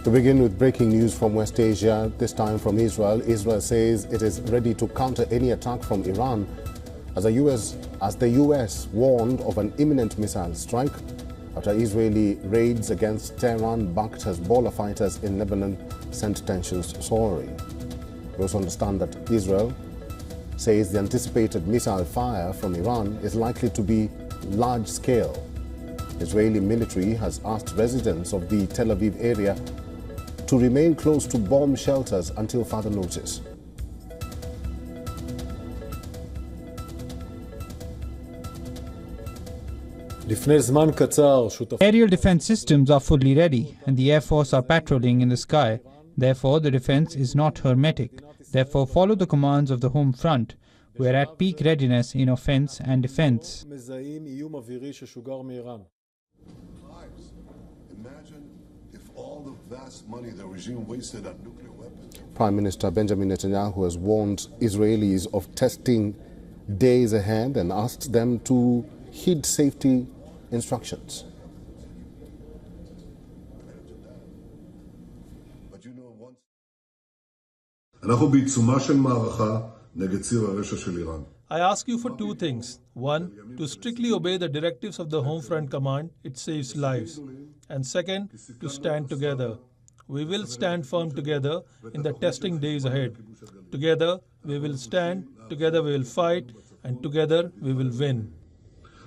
To begin with breaking news from West Asia, this time from Israel. Israel says it is ready to counter any attack from Iran as the US warned of an imminent missile strike after Israeli raids against Tehran-backed Hezbollah fighters in Lebanon sent tensions soaring. We also understand that Israel says the anticipated missile fire from Iran is likely to be large-scale. Israeli military has asked residents of the Tel Aviv area to remain close to bomb shelters until further notice. Aerial defense systems are fully ready and the Air Force are patrolling in the sky. Therefore, the defense is not hermetic. Therefore, follow the commands of the home front. We are at peak readiness in offense and defense. All the vast money the regime wasted on nuclear weapons. Prime Minister Benjamin Netanyahu has warned Israelis of testing days ahead and asked them to heed safety instructions. But you know, once אנחנו בעיצומה של מערכה נגד ציר הרשע של איראן. I ask you for two things. One, to strictly obey the directives of the Home Front Command, it saves lives. And second, to stand together. We will stand firm together in the testing days ahead. Together we will stand, together we will fight, and together we will win.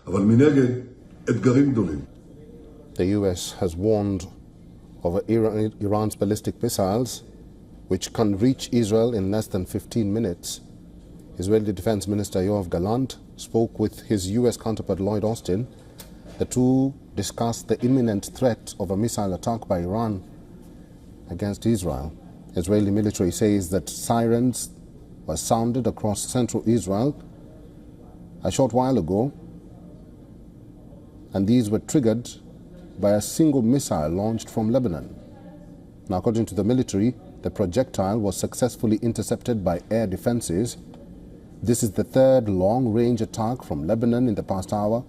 אבל מנגד, אתגרים גדולים. The US has warned of Iran's ballistic missiles, which can reach Israel in less than 15 minutes. Israeli Defense Minister Yoav Gallant spoke with his US counterpart Lloyd Austin. The two discussed the imminent threat of a missile attack by Iran against Israel. Israeli military says that sirens were sounded across central Israel a short while ago, and these were triggered by a single missile launched from Lebanon. Now, according to the military, the projectile was successfully intercepted by air defenses. This is the third long-range attack from Lebanon in the past hour.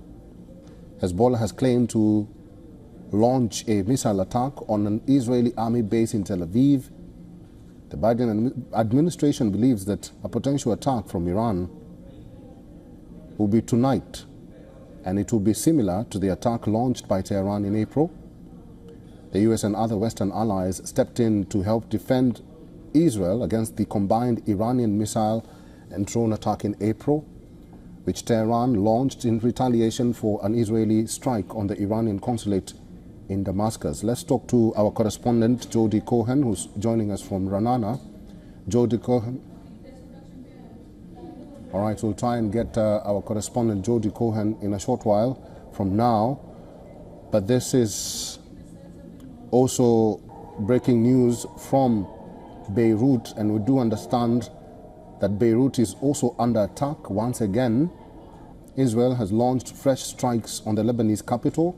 Hezbollah has claimed to launch a missile attack on an Israeli army base in Tel Aviv. The Biden administration believes that a potential attack from Iran will be tonight, and it will be similar to the attack launched by Tehran in April. The US and other Western allies stepped in to help defend Israel against the combined Iranian missile and drone attack in April, which Tehran launched in retaliation for an Israeli strike on the Iranian consulate in Damascus. Let's talk to our correspondent, Jody Cohen, who's joining us from Ranana. Jody Cohen. All right, we'll try and get our correspondent, Jody Cohen, in a short while from now. But this is also breaking news from Beirut, and we do understand that Beirut is also under attack once again. Israel has launched fresh strikes on the Lebanese capital.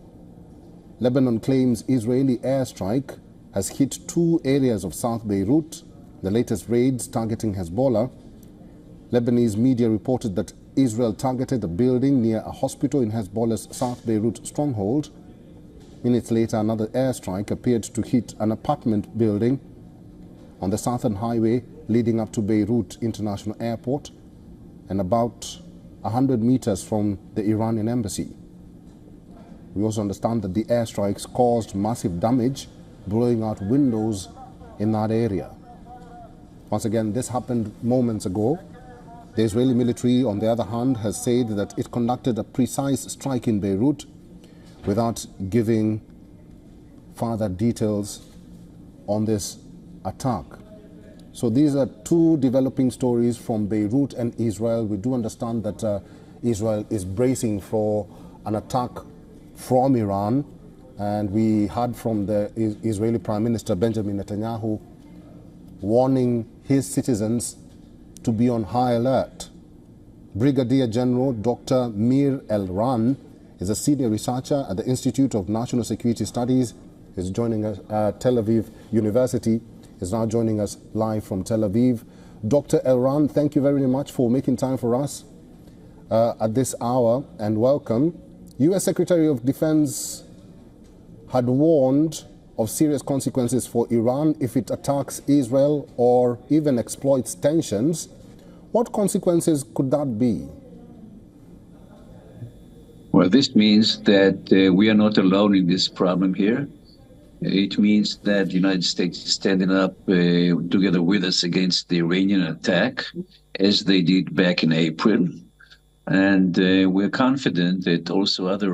Lebanon claims Israeli airstrike has hit two areas of South Beirut, the latest raids targeting Hezbollah. Lebanese media reported that Israel targeted a building near a hospital in Hezbollah's South Beirut stronghold. Minutes later, another airstrike appeared to hit an apartment building on the southern highway leading up to Beirut International Airport and about 100 meters from the Iranian embassy. We also understand that the airstrikes caused massive damage, blowing out windows in that area. Once again, this happened moments ago. The Israeli military, on the other hand, has said that it conducted a precise strike in Beirut without giving further details on this attack. So these are two developing stories from Beirut and Israel. We do understand that Israel is bracing for an attack from Iran, and we heard from the Israeli Prime Minister Benjamin Netanyahu warning his citizens to be on high alert. Brigadier General Dr. Mir Elran is a senior researcher at the Institute of National Security Studies. He's joining us at Tel Aviv University. Is now joining us live from Tel Aviv. Dr. Elran, thank you very much for making time for us at this hour, and welcome. U.S. Secretary of Defense had warned of serious consequences for Iran if it attacks Israel or even exploits tensions. What consequences could that be? Well, this means that we are not alone in this problem here. It means that the United States is standing up together with us against the Iranian attack, as they did back in April. And we're confident that also other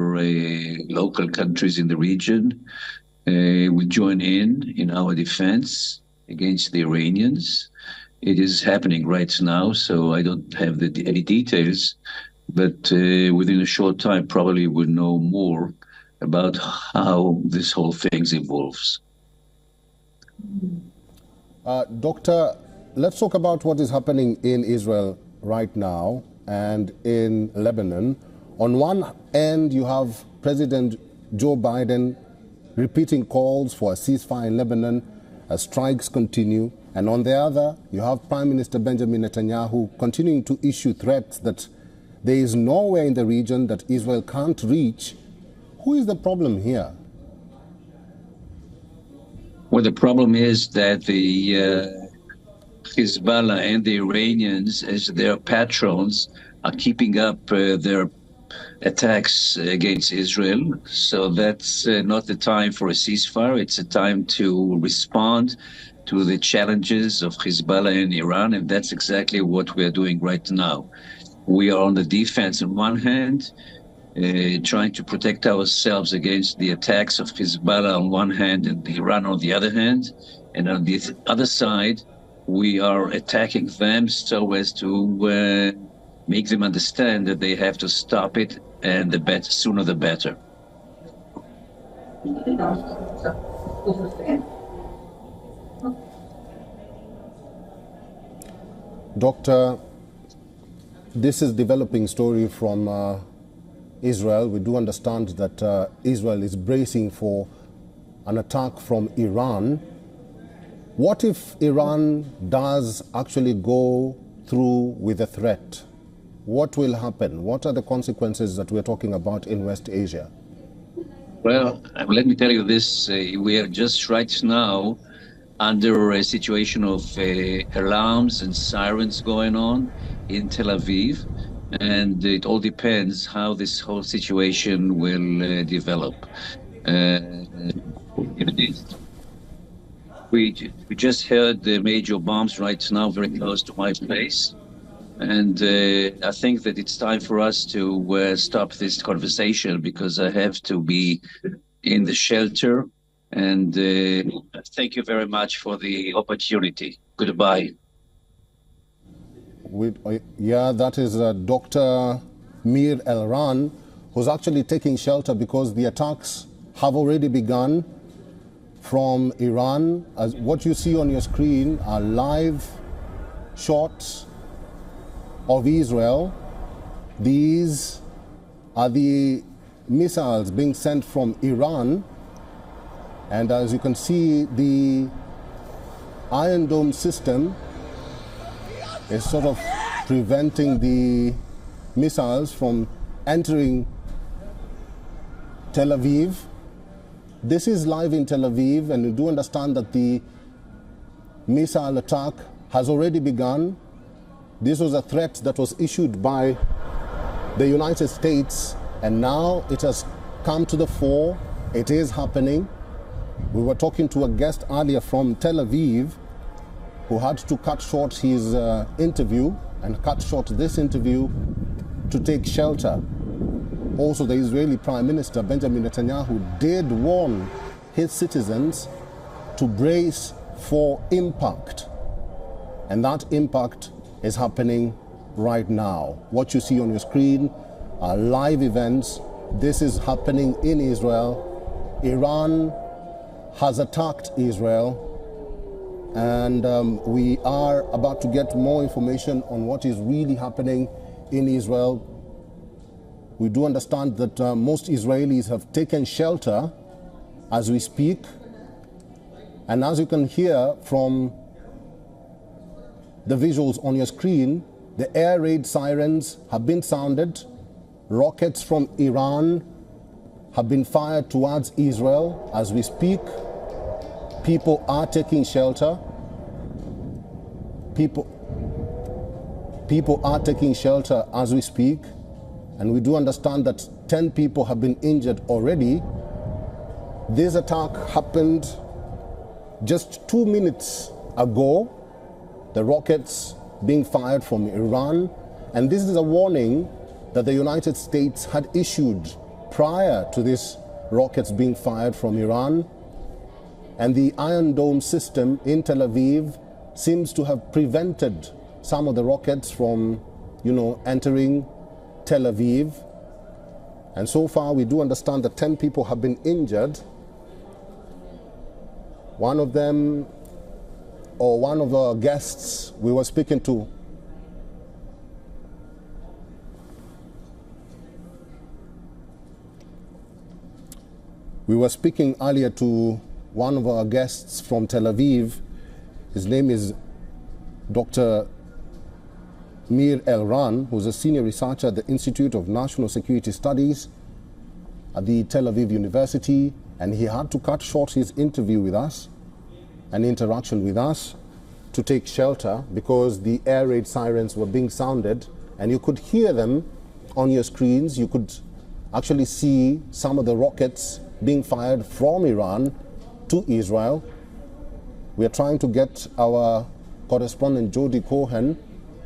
local countries in the region will join in our defense against the Iranians. It is happening right now, so I don't have any details, but within a short time probably we'll know more about how this whole thing evolves. Doctor, let's talk about what is happening in Israel right now and in Lebanon. On one end, you have President Joe Biden repeating calls for a ceasefire in Lebanon as strikes continue. And on the other, you have Prime Minister Benjamin Netanyahu continuing to issue threats that there is nowhere in the region that Israel can't reach. Who is the problem here? Well, the problem is that the Hezbollah and the Iranians, as their patrons, are keeping up their attacks against Israel. So that's not the time for a ceasefire. It's a time to respond to the challenges of Hezbollah and Iran, and that's exactly what we are doing right now. We are on the defense on one hand, trying to protect ourselves against the attacks of Hezbollah on one hand and Iran on the other hand. And on the other side, we are attacking them so as to make them understand that they have to stop it, and the sooner the better. Doctor, this is developing story from Israel. We do understand that Israel is bracing for an attack from Iran. What if Iran does actually go through with a threat? What will happen? What are the consequences that we're talking about in West Asia? Well, let me tell you this. We are just right now under a situation of alarms and sirens going on in Tel Aviv. And it all depends how this whole situation will develop. We just heard the major bombs right now very close to my place. And I think that it's time for us to stop this conversation, because I have to be in the shelter. And thank you very much for the opportunity. Goodbye. Yeah, that is Dr. Mir Elran, who's actually taking shelter because the attacks have already begun from Iran. As what you see on your screen are live shots of Israel. These are the missiles being sent from Iran. And as you can see, the Iron Dome system is sort of preventing the missiles from entering Tel Aviv. This is live in Tel Aviv, and you do understand that the missile attack has already begun. This was a threat that was issued by the United States, and now it has come to the fore. It is happening. We were talking to a guest earlier from Tel Aviv who had to cut short his interview and cut short this interview to take shelter. Also, the Israeli Prime Minister Benjamin Netanyahu did warn his citizens to brace for impact. And that impact is happening right now. What you see on your screen are live events. This is happening in Israel. Iran has attacked Israel. And we are about to get more information on what is really happening in Israel. We do understand that most Israelis have taken shelter as we speak. And as you can hear from the visuals on your screen, the air raid sirens have been sounded. Rockets from Iran have been fired towards Israel as we speak. People are taking shelter. People are taking shelter as we speak, and we do understand that 10 people have been injured already. This attack happened just 2 minutes ago, the rockets being fired from Iran, and this is a warning that the United States had issued prior to these rockets being fired from Iran. And the Iron Dome system in Tel Aviv seems to have prevented some of the rockets from, entering Tel Aviv. And so far, we do understand that 10 people have been injured. One of them, or one of our guests we were speaking to, earlier to one of our guests from Tel Aviv. His name is Dr. Mir Elran, who's a senior researcher at the Institute of National Security Studies at the Tel Aviv University, and he had to cut short his interview with us, an interaction with us, to take shelter because the air raid sirens were being sounded, and you could hear them on your screens. You could actually see some of the rockets being fired from Iran to Israel. We are trying to get our correspondent Jody Cohen,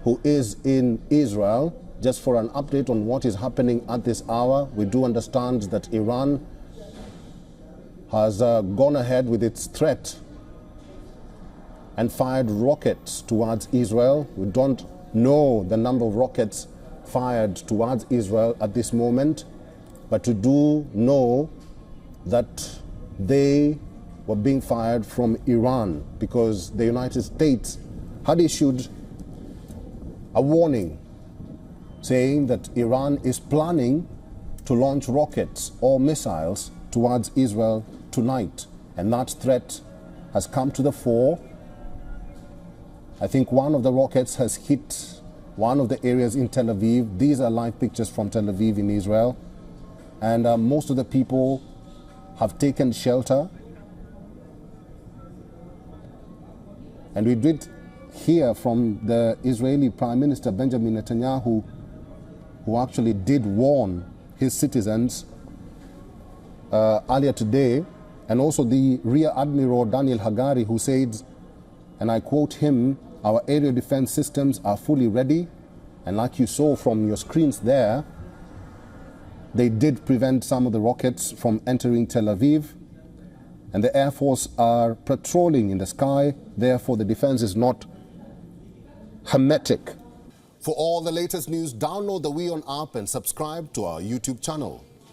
who is in Israel, just for an update on what is happening at this hour. We do understand that Iran has gone ahead with its threat and fired rockets towards Israel. We don't know the number of rockets fired towards Israel at this moment, but we do know that they were being fired from Iran because the United States had issued a warning saying that Iran is planning to launch rockets or missiles towards Israel tonight, and that threat has come to the fore. I think one of the rockets has hit one of the areas in Tel Aviv. These are live pictures from Tel Aviv in Israel, and most of the people have taken shelter. And we did hear from the Israeli Prime Minister Benjamin Netanyahu, who actually did warn his citizens earlier today, and also the Rear Admiral Daniel Hagari, who said, and I quote him, "Our aerial defense systems are fully ready." And like you saw from your screens there, they did prevent some of the rockets from entering Tel Aviv. And the Air Force are patrolling in the sky. Therefore, the defense is not hermetic. For all the latest news, download the WION app and subscribe to our YouTube channel.